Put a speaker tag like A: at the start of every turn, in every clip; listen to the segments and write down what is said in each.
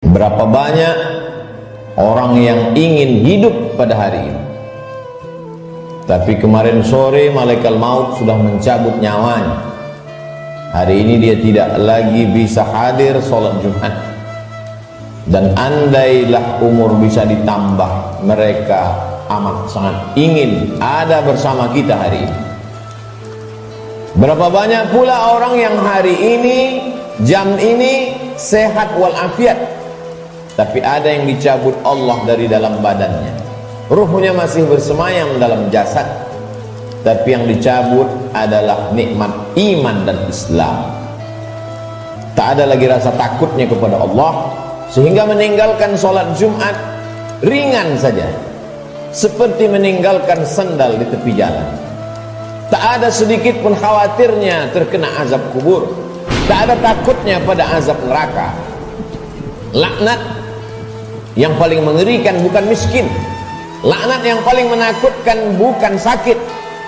A: Berapa banyak orang yang ingin hidup pada hari ini, tapi kemarin sore malaikat maut sudah mencabut nyawanya. Hari ini dia tidak lagi bisa hadir sholat Jumat. Dan andailah umur bisa ditambah, mereka amat sangat ingin ada bersama kita hari ini. Berapa banyak pula orang yang hari ini, jam ini sehat walafiat, tapi ada yang dicabut Allah dari dalam badannya. Ruhnya masih bersemayam dalam jasad, tapi yang dicabut adalah nikmat iman dan Islam. Tak ada lagi rasa takutnya kepada Allah, sehingga meninggalkan sholat Jumat ringan saja, seperti meninggalkan sandal di tepi jalan. Tak ada sedikit pun khawatirnya terkena azab kubur, tak ada takutnya pada azab neraka. Laknat yang paling mengerikan bukan miskin, laknat yang paling menakutkan bukan sakit.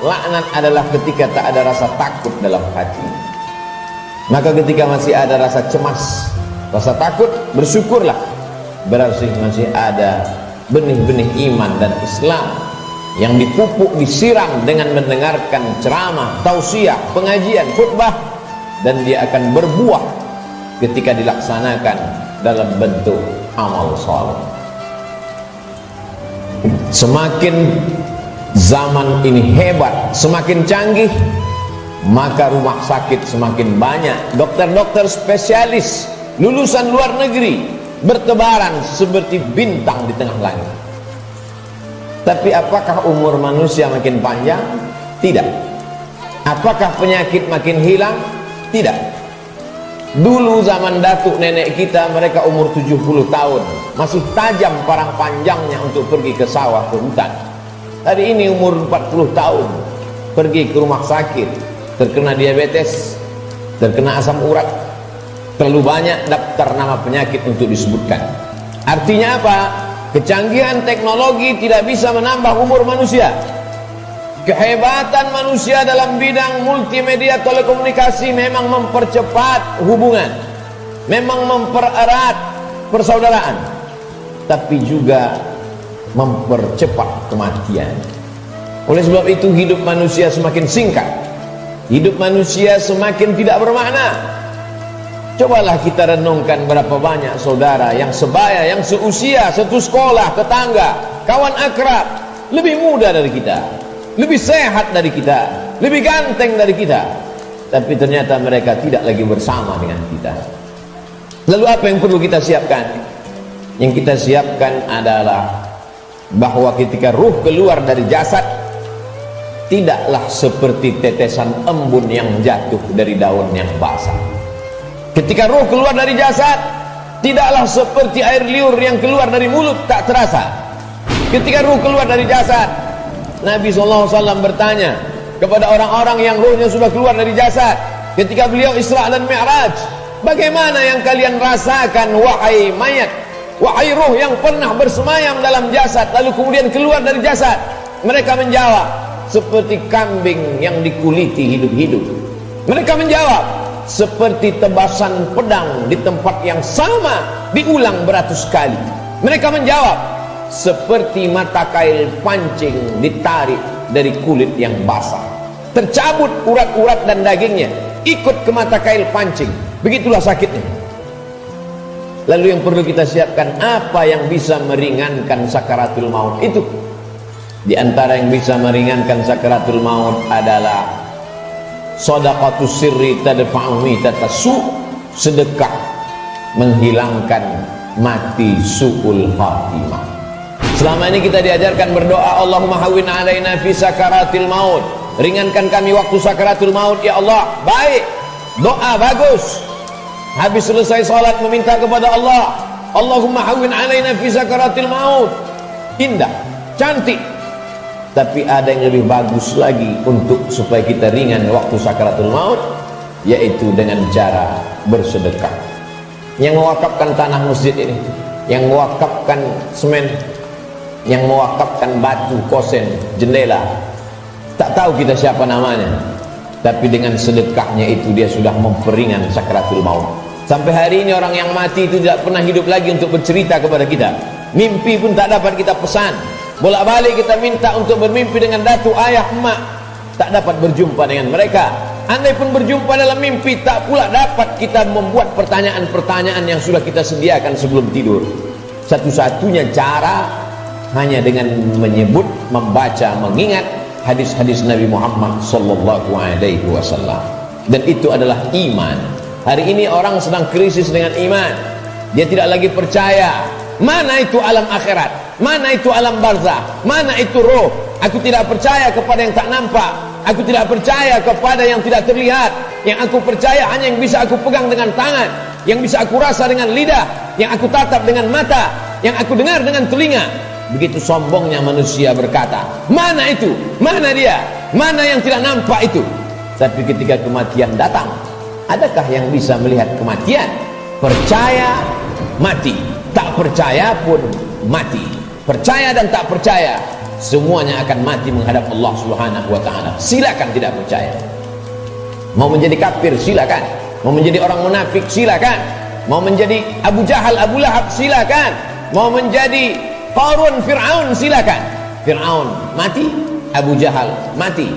A: Laknat adalah ketika tak ada rasa takut dalam hati. Maka ketika masih ada rasa cemas, rasa takut, bersyukurlah, berarti masih ada benih-benih iman dan Islam yang dipupuk, disiram dengan mendengarkan ceramah, tausiah, pengajian, khutbah, dan dia akan berbuah ketika dilaksanakan dalam bentuk amal saleh. Semakin zaman ini hebat, semakin canggih, maka rumah sakit semakin banyak, dokter-dokter spesialis lulusan luar negeri bertebaran seperti bintang di tengah langit. Tapi apakah umur manusia makin panjang? Tidak. Apakah penyakit makin hilang? Tidak. Dulu zaman datuk nenek kita, mereka umur 70 tahun masih tajam parang panjangnya untuk pergi ke sawah, ke hutan. Hari ini umur 40 tahun pergi ke rumah sakit, terkena diabetes, terkena asam urat, terlalu banyak daftar nama penyakit untuk disebutkan. Artinya apa? Kecanggihan teknologi tidak bisa menambah umur manusia. Kehebatan manusia dalam bidang multimedia telekomunikasi memang mempercepat hubungan, memang mempererat persaudaraan, tapi juga mempercepat kematian. Oleh sebab itu hidup manusia semakin singkat, hidup manusia semakin tidak bermakna. Cobalah kita renungkan berapa banyak saudara yang sebaya, yang seusia, satu sekolah, tetangga, kawan akrab, lebih muda dari kita, lebih sehat dari kita, lebih ganteng dari kita, tapi ternyata mereka tidak lagi bersama dengan kita. Lalu apa yang perlu kita siapkan? Yang kita siapkan adalah bahwa ketika ruh keluar dari jasad, tidaklah seperti tetesan embun yang jatuh dari daun yang basah. Ketika ruh keluar dari jasad, tidaklah seperti air liur yang keluar dari mulut tak terasa. Ketika ruh keluar dari jasad, Nabi SAW bertanya kepada orang-orang yang ruhnya sudah keluar dari jasad ketika beliau Isra dan Mi'raj, bagaimana yang kalian rasakan wahai mayat, wahai ruh yang pernah bersemayam dalam jasad lalu kemudian keluar dari jasad? Mereka menjawab, seperti kambing yang dikuliti hidup-hidup. Mereka menjawab, seperti tebasan pedang di tempat yang sama diulang beratus kali. Mereka menjawab, seperti mata kail pancing ditarik dari kulit yang basah, tercabut urat-urat dan dagingnya ikut ke mata kail pancing. Begitulah sakitnya. Lalu yang perlu kita siapkan, apa yang bisa meringankan sakaratul maut itu? Di antara yang bisa meringankan sakaratul maut adalah shadaqatus sirri tadfa'u mitatasu, sedekah menghilangkan mati su'ul khatimah. Selama ini kita diajarkan berdoa, Allahumma hawwin alaina fi sakaratil maut, ringankan kami waktu sakaratul maut ya Allah. Baik, doa bagus. Habis selesai salat meminta kepada Allah, Allahumma hawwin alaina fi sakaratil maut, indah, cantik. Tapi ada yang lebih bagus lagi untuk supaya kita ringan waktu sakaratul maut, yaitu dengan cara bersedekah. Yang mewakafkan tanah masjid ini, yang mewakafkan semen, yang mewakafkan batu, kosen, jendela, tak tahu kita siapa namanya, tapi dengan sedekahnya itu dia sudah memperingan sakaratul maut. Sampai hari ini orang yang mati itu tidak pernah hidup lagi untuk bercerita kepada kita. Mimpi pun tak dapat kita pesan. Bolak-balik kita minta untuk bermimpi dengan datuk, ayah, emak, tak dapat berjumpa dengan mereka. Andai pun berjumpa dalam mimpi, tak pula dapat kita membuat pertanyaan-pertanyaan yang sudah kita sediakan sebelum tidur. Satu-satunya cara hanya dengan menyebut, membaca, mengingat hadis-hadis Nabi Muhammad sallallahu alaihi wasallam. Dan itu adalah iman. Hari ini orang sedang krisis dengan iman. Dia tidak lagi percaya. Mana itu alam akhirat? Mana itu alam barzah? Mana itu roh? Aku tidak percaya kepada yang tak nampak. Aku tidak percaya kepada yang tidak terlihat. Yang aku percaya hanya yang bisa aku pegang dengan tangan, yang bisa aku rasa dengan lidah, yang aku tatap dengan mata, yang aku dengar dengan telinga. Begitu sombongnya manusia berkata, mana itu? Mana dia? Mana yang tidak nampak itu? Tapi ketika kematian datang, adakah yang bisa melihat kematian? Percaya, mati. Tak percaya pun mati. Percaya dan tak percaya, semuanya akan mati menghadap Allah Subhanahu wa ta'ala. Silakan tidak percaya. Mau menjadi kafir, silakan. Mau menjadi orang munafik, silakan. Mau menjadi Abu Jahal, Abu Lahab, silakan. Mau menjadi Qarun, Fir'aun, silakan. Fir'aun mati, Abu Jahal mati,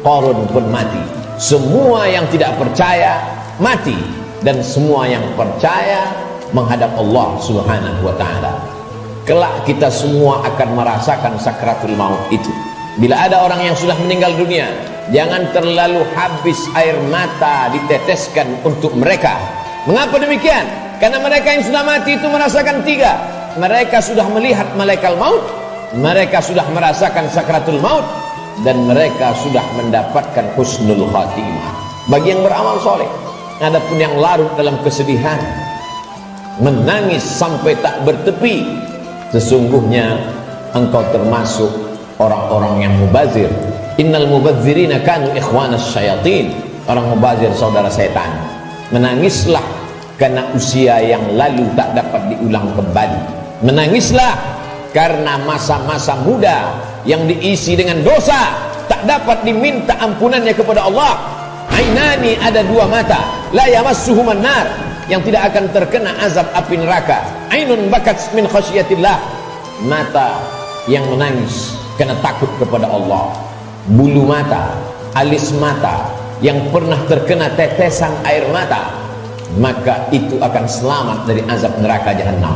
A: Qarun pun mati. Semua yang tidak percaya mati, dan semua yang percaya menghadap Allah Subhanahu wa ta'ala. Kelak kita semua akan merasakan sakratul maut itu. Bila ada orang yang sudah meninggal dunia, jangan terlalu habis air mata diteteskan untuk mereka. Mengapa demikian? Karena mereka yang sudah mati itu merasakan tiga. Mereka sudah melihat malaikat maut, mereka sudah merasakan sakratul maut, dan mereka sudah mendapatkan husnul khatimah. Bagi yang beramal soleh. Adapun yang larut dalam kesedihan, menangis sampai tak bertepi, sesungguhnya engkau termasuk orang-orang yang mubazir. Innal mubazirina kanu ikhwanas syayatin. Orang mubazir saudara setan. Menangislah karena usia yang lalu tak dapat diulang kembali. Menangislah karena masa-masa muda yang diisi dengan dosa tak dapat diminta ampunannya kepada Allah. Ainani, ada dua mata, la yamassuhuman nar, yang tidak akan terkena azab api neraka. Ainun bakat min khasyatillah, mata yang menangis karena takut kepada Allah. Bulu mata, alis mata yang pernah terkena tetesan air mata, maka itu akan selamat dari azab neraka jahanam.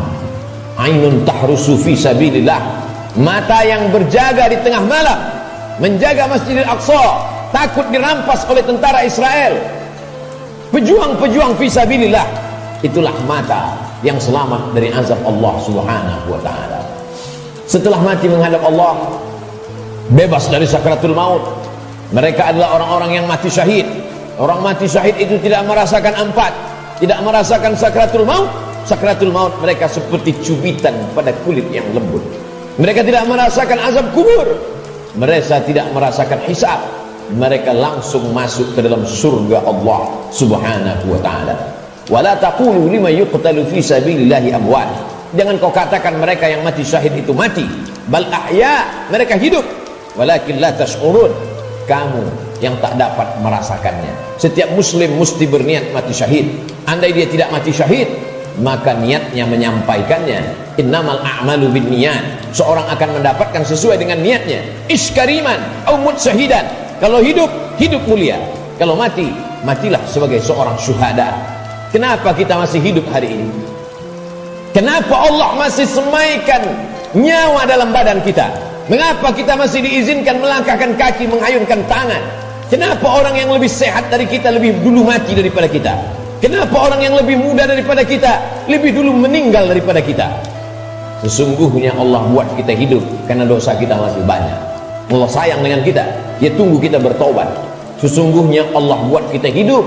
A: Ainun tahrusu fi sabilillah, mata yang berjaga di tengah malam menjaga Masjidil Aqsa, takut dirampas oleh tentara Israel. Pejuang-pejuang fi sabilillah, itulah mata yang selamat dari azab Allah Subhanahu wa ta'ala. Setelah mati menghadap Allah, bebas dari sakratul maut, mereka adalah orang-orang yang mati syahid. Orang mati syahid itu tidak merasakan empat, tidak merasakan sakratul maut. Sakratul maut mereka seperti cubitan pada kulit yang lembut. Mereka tidak merasakan azab kubur, mereka tidak merasakan hisab. Mereka langsung masuk ke dalam surga Allah Subhanahu wa ta'ala. Wala taqulu lima yuqtalu fi sabilillahi amwat. Jangan kau katakan mereka yang mati syahid itu mati. Bal ahya, mereka hidup. Walakin la tash'urun, kamu yang tak dapat merasakannya. Setiap muslim mesti berniat mati syahid. Andai dia tidak mati syahid, maka niatnya menyampaikannya. Innamal a'malu binniyat. Seorang akan mendapatkan sesuai dengan niatnya. Iskariman au mut syahidan. Kalau hidup, hidup mulia. Kalau mati, matilah sebagai seorang syuhada. Kenapa kita masih hidup hari ini? Kenapa Allah masih semaikan nyawa dalam badan kita? Mengapa kita masih diizinkan melangkahkan kaki, mengayunkan tangan? Kenapa orang yang lebih sehat dari kita lebih dulu mati daripada kita? Kenapa orang yang lebih muda daripada kita lebih dulu meninggal daripada kita? Sesungguhnya Allah buat kita hidup karena dosa kita masih banyak. Allah sayang dengan kita, dia tunggu kita bertobat. Sesungguhnya Allah buat kita hidup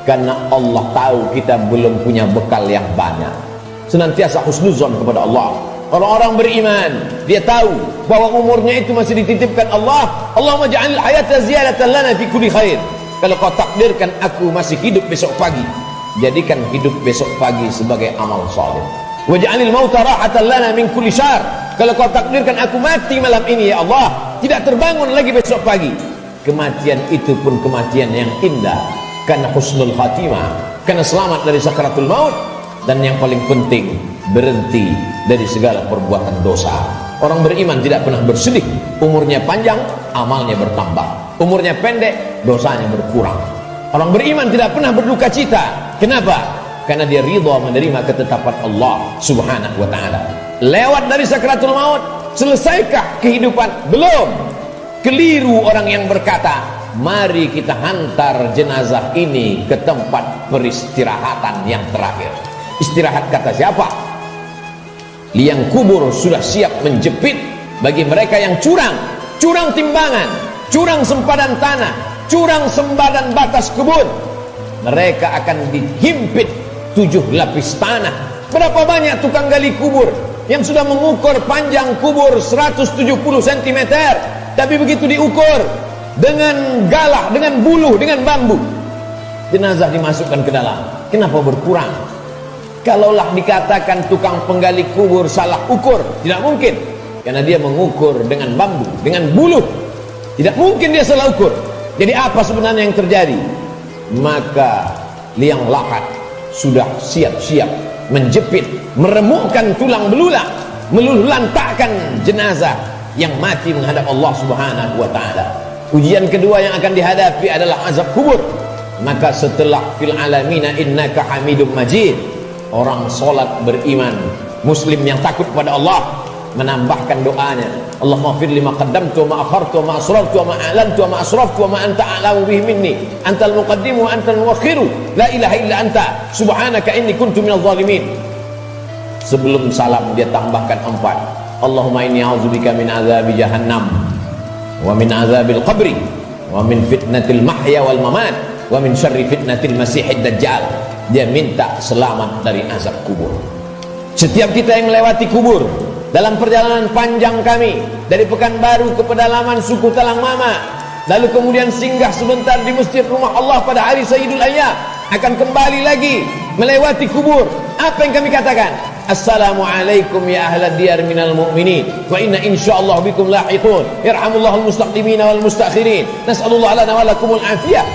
A: karena Allah tahu kita belum punya bekal yang banyak. Senantiasa husnuzon kepada Allah. Orang-orang beriman, dia tahu bahwa umurnya itu masih dititipkan Allah. Allahumma ja'alil hayata ziyadatan lana fi kulli khair. Kalau kau takdirkan aku masih hidup besok pagi, jadikan hidup besok pagi sebagai amal saleh. Waj'alil mauta rahatan lana min kulli syarr. Kalau kau takdirkan aku mati malam ini ya Allah, tidak terbangun lagi besok pagi, kematian itu pun kematian yang indah karena husnul khatimah. karena selamat dari sakaratul maut. Dan yang paling penting, berhenti dari segala perbuatan dosa. Orang beriman tidak pernah bersedih. Umurnya panjang, amalnya bertambah. Umurnya pendek, dosanya berkurang. Orang beriman tidak pernah berduka cita. Kenapa? Karena dia ridha menerima ketetapan Allah subhanahu wa ta'ala. Lewat dari sakaratul maut, selesaikah kehidupan? Belum. Keliru orang yang berkata, mari kita hantar jenazah ini ke tempat peristirahatan yang terakhir. Istirahat kata siapa? Liang kubur sudah siap menjepit bagi mereka yang curang. Curang timbangan, curang sempadan tanah, curang sempadan batas kebun. Mereka akan dihimpit 7 lapis tanah. Berapa banyak tukang gali kubur yang sudah mengukur panjang kubur 170 cm, tapi begitu diukur dengan galah, dengan buluh, dengan bambu, jenazah dimasukkan ke dalam. Kenapa berkurang? Kalaulah dikatakan tukang penggali kubur salah ukur, tidak mungkin, karena dia mengukur dengan bambu, dengan buluh. Tidak mungkin dia salah ukur. Jadi apa sebenarnya yang terjadi? Maka liang lahat sudah siap-siap menjepit, meremukkan tulang belulang, meluluhlantakkan jenazah yang mati menghadap Allah subhanahu wa ta'ala. Ujian kedua yang akan dihadapi adalah azab kubur. Maka setelah fil alamina innaka hamidum majid, orang solat beriman, muslim yang takut pada Allah, menambahkan doanya, Allahumma fir lima qaddamtu wa ma akhartu wa ma asrartu wa ma a'lantu wa ma asraftu wa ma anta a'lamu bihi minni antal muqaddimu wa antal muakhiru la ilaha illa anta subhanaka inni kuntu minadh dhalimin. Sebelum salam dia tambahkan 4, Allahumma inni a'udzubika min azabi jahannam wa min azabil qabri wa min fitnatil mahya wal mamat wa min syarri fitnatil masihid dajjal. Dia minta selamat dari azab kubur. Setiap kita yang melewati kubur dalam perjalanan panjang kami dari Pekanbaru ke pedalaman suku Talang Mama, lalu kemudian singgah sebentar di masjid rumah Allah pada hari Sayyidul Ayyam, akan kembali lagi melewati kubur. Apa yang kami katakan? Assalamualaikum ya ahlad diyar minal mu'minin wa inna insyaallah bikum lahiqun yarhamullahul mustaqdimina wal mustakhirin nas'alullah lana wa lakumul afiyah.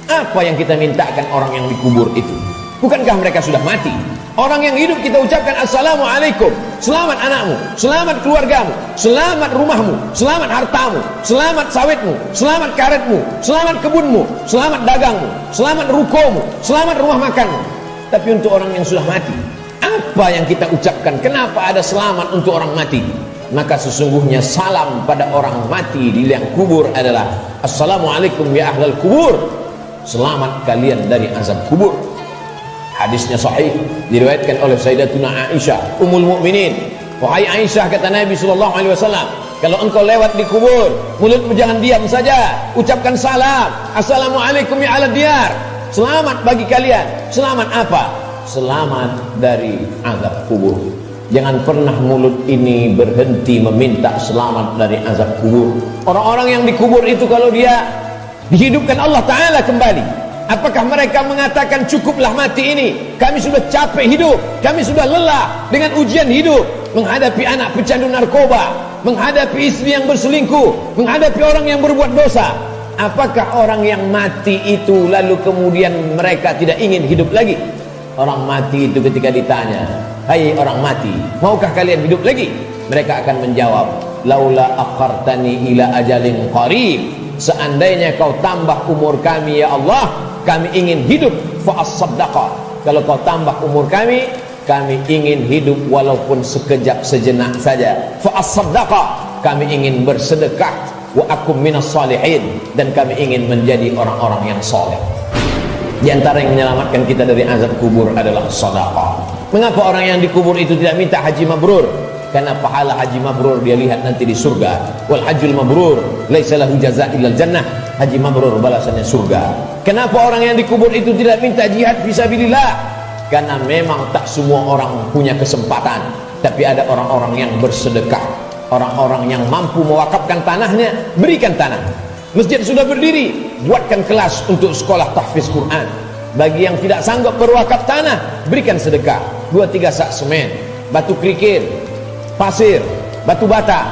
A: Apa yang kita mintakan orang yang dikubur itu? Bukankah mereka sudah mati? Orang yang hidup kita ucapkan assalamualaikum, selamat anakmu, selamat keluargamu, selamat rumahmu, selamat hartamu, selamat sawitmu, selamat karetmu, selamat kebunmu, selamat dagangmu, selamat rukomu, selamat rumah makanmu. Tapi untuk orang yang sudah mati, apa yang kita ucapkan? Kenapa ada selamat untuk orang mati? Maka sesungguhnya salam pada orang mati di liang kubur adalah assalamualaikum ya ahlal kubur, selamat kalian dari azab kubur. Hadisnya sahih, diriwayatkan oleh Sayyidatuna Aisyah Ummul Mukminin. Wahai Aisyah, kata Nabi SAW, kalau engkau lewat di kubur, mulutmu jangan diam saja, ucapkan salam, assalamualaikum ya ahlad diyar, selamat bagi kalian. Selamat apa? Selamat dari azab kubur. Jangan pernah mulut ini berhenti meminta selamat dari azab kubur. Orang-orang yang dikubur itu kalau dia dihidupkan Allah Ta'ala kembali, apakah mereka mengatakan cukuplah mati ini, kami sudah capek hidup, kami sudah lelah dengan ujian hidup, menghadapi anak pecandu narkoba, menghadapi istri yang berselingkuh, menghadapi orang yang berbuat dosa? Apakah orang yang mati itu lalu kemudian mereka tidak ingin hidup lagi? Orang mati itu ketika ditanya, hai orang mati, maukah kalian hidup lagi? Mereka akan menjawab, laula akhartani ila ajalin qarib, seandainya kau tambah umur kami ya Allah, kami ingin hidup, fa'as-saddaqa, kalau kau tambah umur kami ingin hidup walaupun sekejap sejenak saja, fa'as-saddaqa, kami ingin bersedekah, wa akum minas salihin, dan kami ingin menjadi orang-orang yang soleh. Di antara yang menyelamatkan kita dari azab kubur adalah sedekah. Mengapa orang yang dikubur itu tidak minta haji mabrur? Karena pahala haji mabrur dia lihat nanti di surga. Wal hajjul mabrur laisa lahu jazaa' illal jannah. Haji mabrur balasannya surga. Kenapa orang yang dikubur itu tidak minta jihad fisabilillah? Karena memang tak semua orang punya kesempatan, tapi ada orang-orang yang bersedekah, orang-orang yang mampu mewakafkan tanahnya, berikan tanah. Masjid sudah berdiri, buatkan kelas untuk sekolah tahfiz Quran. Bagi yang tidak sanggup berwakaf tanah, berikan sedekah 2-3 sak semen, batu kerikil, pasir, batu bata,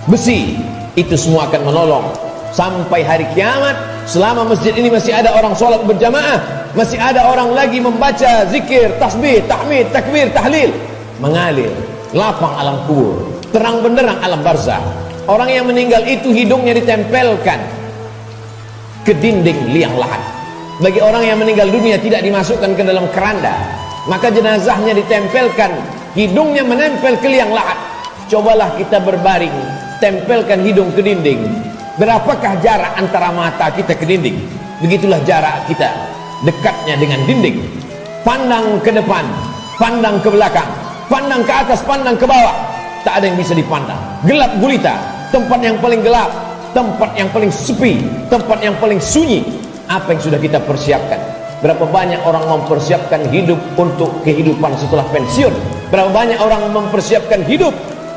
A: besi. Itu semua akan menolong. Sampai hari kiamat selama masjid ini masih ada orang sholat berjamaah, masih ada orang lagi membaca zikir, tasbih, tahmid, takbir, tahlil, mengalir lapang alam kubur, terang benderang alam barzah. Orang yang meninggal itu hidungnya ditempelkan ke dinding liang lahat. Bagi orang yang meninggal dunia tidak dimasukkan ke dalam keranda, maka jenazahnya ditempelkan, hidungnya menempel ke liang lahat. Cobalah kita berbaring, tempelkan hidung ke dinding. Berapakah jarak antara mata kita ke dinding? Begitulah jarak kita dekatnya dengan dinding. Pandang ke depan, pandang ke belakang, pandang ke atas, pandang ke bawah, tak ada yang bisa dipandang. Gelap gulita, tempat yang paling gelap, tempat yang paling sepi, tempat yang paling sunyi. Apa yang sudah kita persiapkan? Berapa banyak orang mempersiapkan hidup untuk kehidupan setelah pensiun? Berapa banyak orang mempersiapkan hidup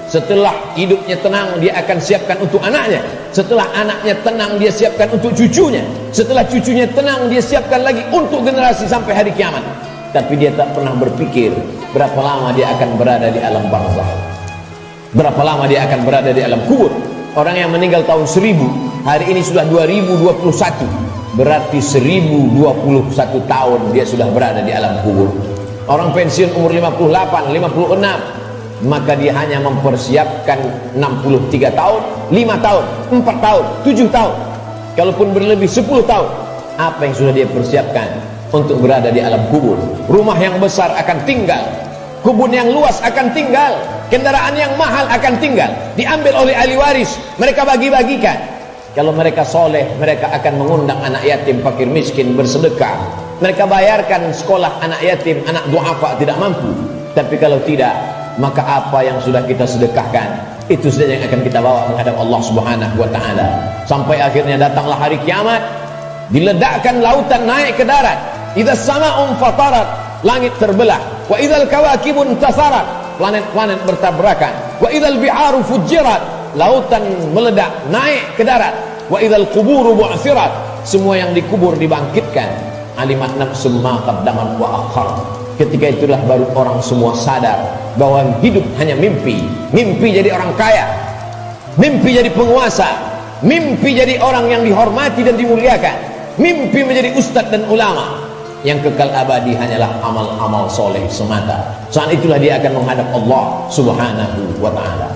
A: setelah hidupnya tenang, dia akan siapkan untuk anaknya. Setelah anaknya tenang, dia siapkan untuk cucunya. Setelah cucunya tenang, dia siapkan lagi untuk generasi sampai hari kiamat. Tapi dia tak pernah berpikir berapa lama dia akan berada di alam barzakh, berapa lama dia akan berada di alam kubur. Orang yang meninggal tahun 1000, hari ini sudah 2021, berarti 1021 tahun dia sudah berada di alam kubur. Orang pensiun umur 58, 56, maka dia hanya mempersiapkan 63 tahun, 5 tahun, 4 tahun, 7 tahun. Kalaupun berlebih 10 tahun, apa yang sudah dia persiapkan untuk berada di alam kubur? Rumah yang besar akan tinggal, kebun yang luas akan tinggal, kendaraan yang mahal akan tinggal, diambil oleh ahli waris, mereka bagi-bagikan. Kalau mereka soleh, mereka akan mengundang anak yatim, fakir miskin bersedekah, mereka bayarkan sekolah anak yatim, anak duafa tidak mampu. Tapi kalau tidak, maka apa yang sudah kita sedekahkan, itu saja yang akan kita bawa menghadap Allah Subhanahu wa ta'ala. Sampai akhirnya datanglah hari kiamat, diledakkan lautan naik ke darat. Idza sama'un fatarat, langit terbelah. Wa idzal kawakibun tasarat, planet-planet bertabrakan. Wa idzal biharu fujirat, lautan meledak naik ke darat. Wa idzal quburu bu'thirat, semua yang dikubur dibangkitkan. Alimat nafsum ma qaddamat wa akhar. Ketika itulah baru orang semua sadar bahwa hidup hanya mimpi. Mimpi jadi orang kaya, mimpi jadi penguasa, mimpi jadi orang yang dihormati dan dimuliakan, mimpi menjadi ustadz dan ulama. Yang kekal abadi hanyalah amal-amal soleh semata. Saat itulah dia akan menghadap Allah Subhanahu wa ta'ala.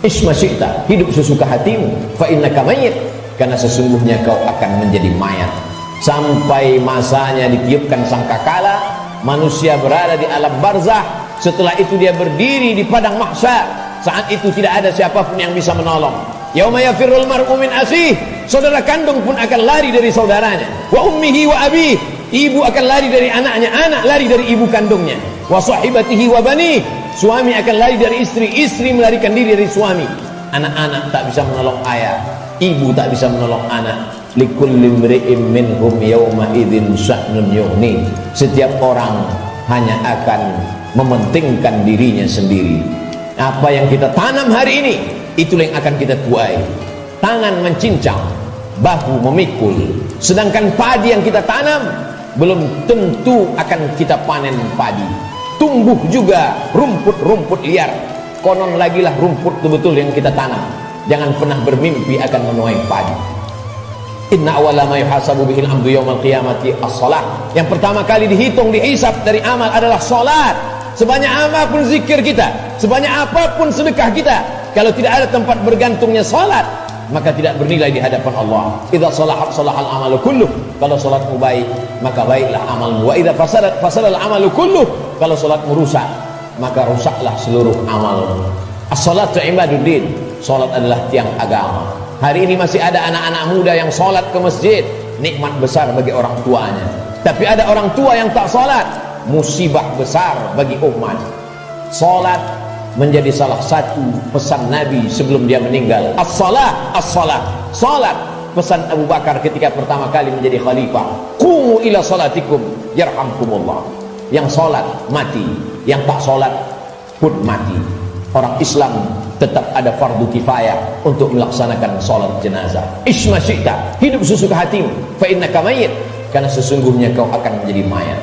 A: Isma syi'ta, hidup sesuka hatimu, fa innaka mayyit, karena sesungguhnya kau akan menjadi mayat. Sampai masanya ditiupkan sangkakala, manusia berada di alam barzah. Setelah itu dia berdiri di padang mahsyar. Saat itu tidak ada siapapun yang bisa menolong. Yauma yafirrul mar'u min akhihi, saudara kandung pun akan lari dari saudaranya. Wa ummihi wa abihi, ibu akan lari dari anaknya, anak lari dari ibu kandungnya. Wa sahibatihi wa bani, suami akan lari dari istri, istri melarikan diri dari suami. Anak-anak tak bisa menolong ayah, ibu tak bisa menolong anak. Likulli imri'in minhum yawma idzin sya'nun yughni, setiap orang hanya akan mementingkan dirinya sendiri. Apa yang kita tanam hari ini, itulah yang akan kita tuai. Tangan mencincang, bahu memikul. Sedangkan padi yang kita tanam belum tentu akan kita panen padi. Tumbuh juga rumput-rumput liar. Konon lagilah rumput betul-betul yang kita tanam. Jangan pernah bermimpi akan menuai padi. Inna awwala ma yuhasabu bihil abdu yaumal qiyamati as-shalah. Yang pertama kali dihitung, dihisab dari amal adalah salat. Sebanyak apapun zikir kita, sebanyak apapun sedekah kita, kalau tidak ada tempat bergantungnya salat, maka tidak bernilai di hadapan Allah. Idza salahat salahal amalu kulluh, kalau salatmu baik, maka baiklah amalmu. Wa idza fasadat fasadal amalu kulluh, kalau salatmu rusak, maka rusaklah seluruh amalmu. As-salatu ibaduddin, salat adalah tiang agama. Hari ini masih ada anak-anak muda yang salat ke masjid, nikmat besar bagi orang tuanya. Tapi ada orang tua yang tak salat, musibah besar bagi umat. Salat menjadi salah satu pesan Nabi sebelum dia meninggal. As-salah, as-salah. Salat, pesan Abu Bakar ketika pertama kali menjadi khalifah. Qumu ila salatikum yarhamkumullah. Yang salat mati, yang tak salat pun mati. Orang Islam tetap ada fardu kifayah untuk melaksanakan salat jenazah. Isma syi'ta, hidup sesuka hatimu, fa innaka mayyit, karena sesungguhnya kau akan menjadi mayat.